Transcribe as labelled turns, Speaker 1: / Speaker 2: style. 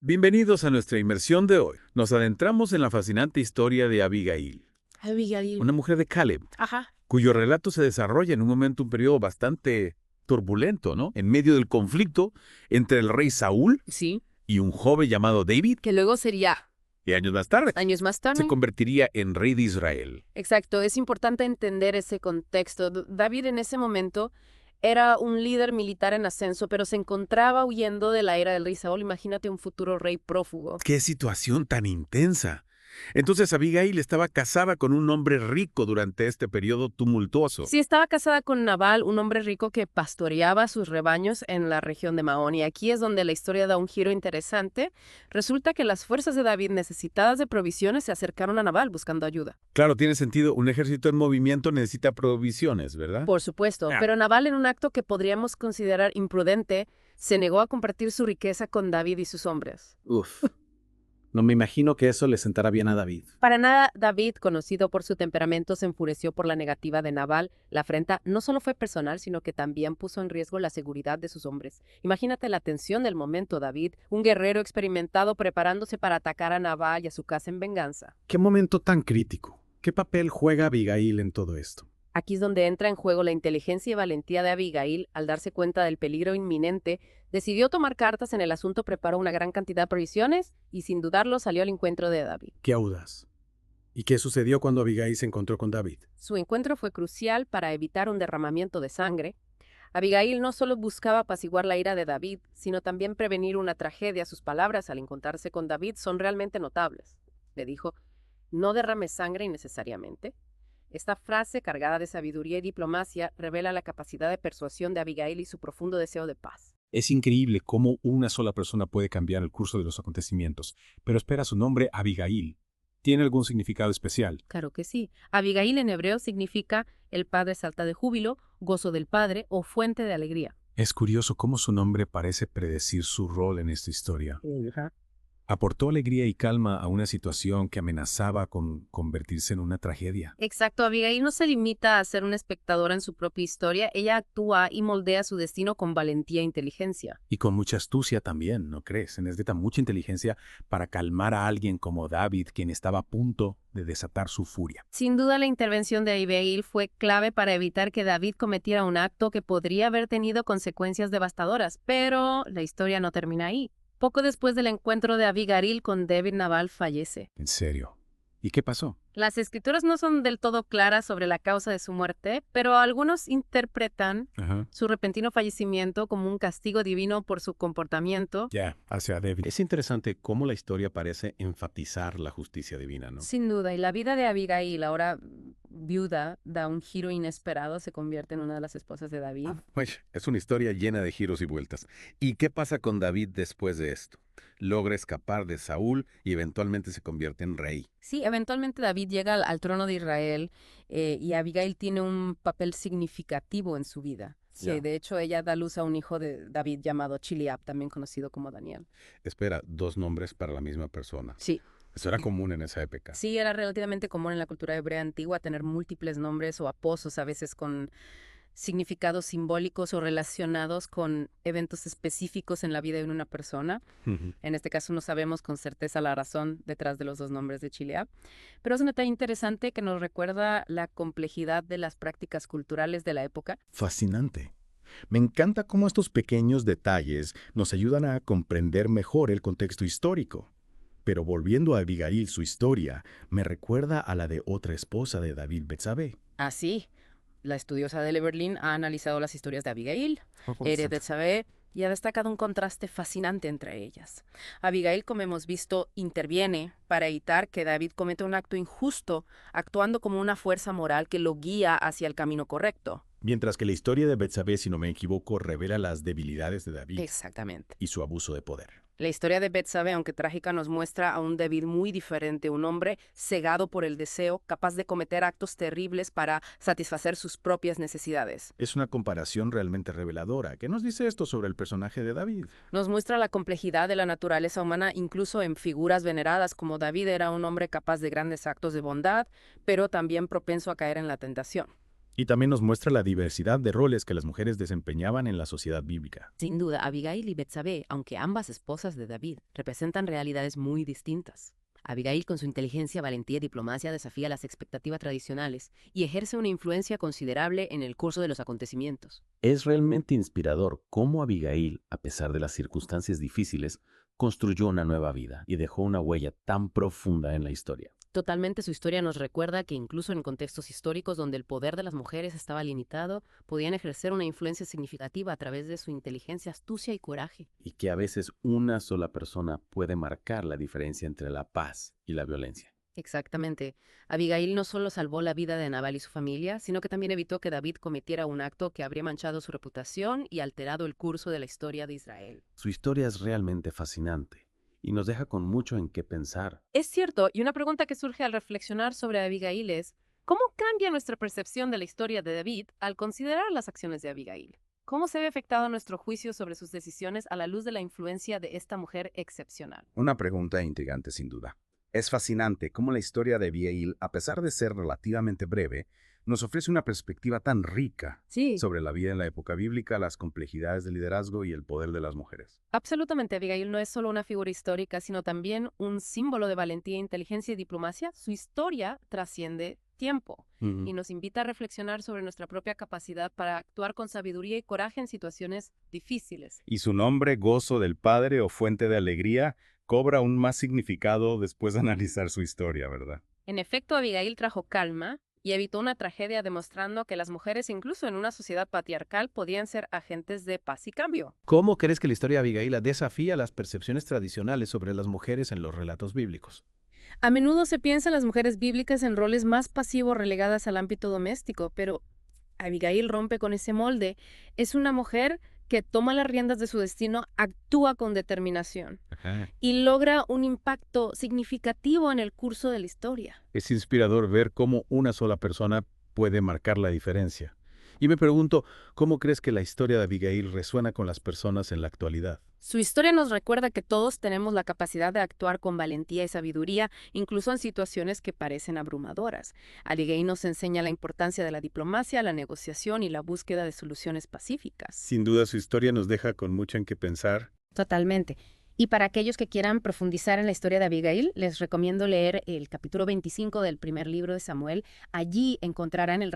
Speaker 1: Bienvenidos a nuestra inmersión de hoy. Nos adentramos en la fascinante historia de Abigail,
Speaker 2: Abigail.
Speaker 1: una mujer de Caleb,
Speaker 2: Ajá.
Speaker 1: cuyo relato se desarrolla en un periodo bastante turbulento, ¿no? En medio del conflicto entre el rey Saúl
Speaker 2: Sí.
Speaker 1: y un joven llamado David,
Speaker 2: Que luego sería
Speaker 1: que años más tarde
Speaker 2: años más
Speaker 1: se
Speaker 2: tarde.
Speaker 1: convertiría en rey de Israel.
Speaker 2: Exacto. Es importante entender ese contexto. David en ese momento era un líder militar en ascenso, pero se encontraba huyendo de la era del rey Saúl. Imagínate un futuro rey prófugo.
Speaker 1: ¡Qué situación tan intensa! Entonces Abigail estaba casada con un hombre rico durante este periodo tumultuoso.
Speaker 2: Sí, estaba casada con Nabal, un hombre rico que pastoreaba sus rebaños en la región de Maón. Y aquí es donde la historia da un giro interesante. Resulta que las fuerzas de David, necesitadas de provisiones, se acercaron a Nabal buscando ayuda.
Speaker 1: Claro, tiene sentido, un ejército en movimiento necesita provisiones, ¿verdad?
Speaker 2: Por supuesto,
Speaker 1: Ah.
Speaker 2: pero Nabal, en un acto que podríamos considerar imprudente, se negó a compartir su riqueza con David y sus hombres.
Speaker 3: Uf, no me imagino que eso le sentará bien a David.
Speaker 2: Para nada, David, conocido por su temperamento, se enfureció por la negativa de Nabal. La afrenta no solo fue personal, sino que también puso en riesgo la seguridad de sus hombres. Imagínate la tensión del momento, David, un guerrero experimentado preparándose para atacar a Nabal y a su casa en venganza.
Speaker 3: ¿Qué momento tan crítico? ¿Qué papel juega Abigail en todo esto?
Speaker 2: Aquí es donde entra en juego la inteligencia y valentía de Abigail. Al darse cuenta del peligro inminente, decidió tomar cartas en el asunto, preparó una gran cantidad de provisiones y sin dudarlo salió al encuentro de David.
Speaker 3: Qué audaz. ¿Y qué sucedió cuando Abigail se encontró con David?
Speaker 2: Su encuentro fue crucial para evitar un derramamiento de sangre. Abigail no solo buscaba apaciguar la ira de David, sino también prevenir una tragedia. Sus palabras al encontrarse con David son realmente notables. Le dijo, no derrames sangre innecesariamente. Esta frase, cargada de sabiduría y diplomacia, revela la capacidad de persuasión de Abigail y su profundo deseo de paz.
Speaker 4: Es increíble cómo una sola persona puede cambiar el curso de los acontecimientos. Pero espera, su nombre, Abigail, ¿tiene algún significado especial?
Speaker 2: Claro que sí. Abigail en hebreo significa el padre salta de júbilo, gozo del padre o fuente de alegría.
Speaker 4: Es curioso cómo su nombre parece predecir su rol en esta historia. Aportó alegría y calma a una situación que amenazaba con convertirse en una tragedia.
Speaker 2: Exacto, Abigail no se limita a ser una espectadora en su propia historia, ella actúa y moldea su destino con valentía e inteligencia.
Speaker 4: Y con mucha astucia también, ¿no crees? Se necesita mucha inteligencia para calmar a alguien como David, quien estaba a punto de desatar su furia.
Speaker 2: Sin duda la intervención de Abigail fue clave para evitar que David cometiera un acto que podría haber tenido consecuencias devastadoras, pero la historia no termina ahí. Poco después del encuentro de Abigail con David, Nabal fallece.
Speaker 4: En serio. ¿Y qué pasó?
Speaker 2: Las escrituras no son del todo claras sobre la causa de su muerte, pero algunos interpretan su repentino fallecimiento como un castigo divino por su comportamiento.
Speaker 4: Ya, hacia David.
Speaker 3: Es interesante cómo la historia parece enfatizar la justicia divina, ¿no?
Speaker 2: Sin duda, y la vida de Abigail, ahora viuda, da un giro inesperado, se convierte en una de las esposas de David.
Speaker 1: Pues es una historia llena de giros y vueltas. ¿Y qué pasa con David después de esto? Logra escapar de Saúl y eventualmente se convierte en rey.
Speaker 2: Sí, eventualmente David llega al trono de Israel y Abigail tiene un papel significativo en su vida. Sí,
Speaker 1: Ya.
Speaker 2: de hecho ella da luz a un hijo de David llamado Chileab, también conocido como Daniel.
Speaker 1: Espera, dos nombres para la misma persona.
Speaker 2: Sí.
Speaker 1: Eso era común en esa época.
Speaker 2: Sí, era relativamente común en la cultura hebrea antigua tener múltiples nombres o apodos, a veces con significados simbólicos o relacionados con eventos específicos en la vida de una persona. En este caso no sabemos con certeza la razón detrás de los dos nombres de Chileab, pero es un detalle interesante que nos recuerda la complejidad de las prácticas culturales de la época.
Speaker 5: Fascinante. Me encanta cómo estos pequeños detalles nos ayudan a comprender mejor el contexto histórico. Pero volviendo a Abigail, su historia me recuerda a la de otra esposa de David, Betsabé.
Speaker 2: Así, la estudiosa de Berlín ha analizado las historias de Abigail, de Betsabé, y ha destacado un contraste fascinante entre ellas. Abigail, como hemos visto, interviene para evitar que David cometa un acto injusto, actuando como una fuerza moral que lo guía hacia el camino correcto.
Speaker 5: Mientras que la historia de Betsabé, si no me equivoco, revela las debilidades de David
Speaker 2: Exactamente.
Speaker 5: y su abuso de poder.
Speaker 2: La historia de Betsabé, aunque trágica, nos muestra a un David muy diferente, un hombre cegado por el deseo, capaz de cometer actos terribles para satisfacer sus propias necesidades.
Speaker 5: Es una comparación realmente reveladora. ¿Qué nos dice esto sobre el personaje de David?
Speaker 2: Nos muestra la complejidad de la naturaleza humana, incluso en figuras veneradas, como David era un hombre capaz de grandes actos de bondad, pero también propenso a caer en la tentación.
Speaker 5: Y también nos muestra la diversidad de roles que las mujeres desempeñaban en la sociedad bíblica.
Speaker 2: Sin duda, Abigail y Betsabé, aunque ambas esposas de David, representan realidades muy distintas. Abigail, con su inteligencia, valentía y diplomacia, desafía las expectativas tradicionales y ejerce una influencia considerable en el curso de los acontecimientos.
Speaker 3: Es realmente inspirador cómo Abigail, a pesar de las circunstancias difíciles, construyó una nueva vida y dejó una huella tan profunda en la historia.
Speaker 2: Totalmente, su historia nos recuerda que incluso en contextos históricos donde el poder de las mujeres estaba limitado, podían ejercer una influencia significativa a través de su inteligencia, astucia y coraje.
Speaker 3: Y que a veces una sola persona puede marcar la diferencia entre la paz y la violencia.
Speaker 2: Exactamente. Abigail no solo salvó la vida de Nabal y su familia, sino que también evitó que David cometiera un acto que habría manchado su reputación y alterado el curso de la historia de Israel.
Speaker 3: Su historia es realmente fascinante y nos deja con mucho en qué pensar.
Speaker 2: Es cierto, y una pregunta que surge al reflexionar sobre Abigail es, ¿cómo cambia nuestra percepción de la historia de David al considerar las acciones de Abigail? ¿Cómo se ve afectado nuestro juicio sobre sus decisiones a la luz de la influencia de esta mujer excepcional?
Speaker 6: Una pregunta intrigante sin duda. Es fascinante cómo la historia de Abigail, a pesar de ser relativamente breve, nos ofrece una perspectiva tan rica
Speaker 2: Sí,
Speaker 6: sobre la vida en la época bíblica, las complejidades del liderazgo y el poder de las mujeres.
Speaker 2: absolutamente. Abigail no es solo una figura histórica, sino también un símbolo de valentía, inteligencia y diplomacia. Su historia trasciende tiempo y nos invita a reflexionar sobre nuestra propia capacidad para actuar con sabiduría y coraje en situaciones difíciles.
Speaker 6: Y su nombre, gozo del Padre o fuente de alegría, cobra aún más significado después de analizar su historia, ¿verdad?
Speaker 2: En efecto, Abigail trajo calma y evitó una tragedia, demostrando que las mujeres, incluso en una sociedad patriarcal, podían ser agentes de paz y cambio.
Speaker 7: ¿Cómo crees que la historia de Abigail desafía las percepciones tradicionales sobre las mujeres en los relatos bíblicos?
Speaker 2: A menudo se piensa en las mujeres bíblicas en roles más pasivos relegadas al ámbito doméstico, pero Abigail rompe con ese molde. Es una mujer que toma las riendas de su destino, actúa con determinación y logra un impacto significativo en el curso de la historia.
Speaker 4: Es inspirador ver cómo una sola persona puede marcar la diferencia. Y me pregunto, ¿cómo crees que la historia de Abigail resuena con las personas en la actualidad?
Speaker 2: Su historia nos recuerda que todos tenemos la capacidad de actuar con valentía y sabiduría, incluso en situaciones que parecen abrumadoras. Abigail nos enseña la importancia de la diplomacia, la negociación y la búsqueda de soluciones pacíficas.
Speaker 4: Sin duda su historia nos deja con mucho en qué pensar.
Speaker 2: Totalmente. Y para aquellos que quieran profundizar en la historia de Abigail, les recomiendo leer el capítulo 25 del primer libro de Samuel. Allí encontrarán el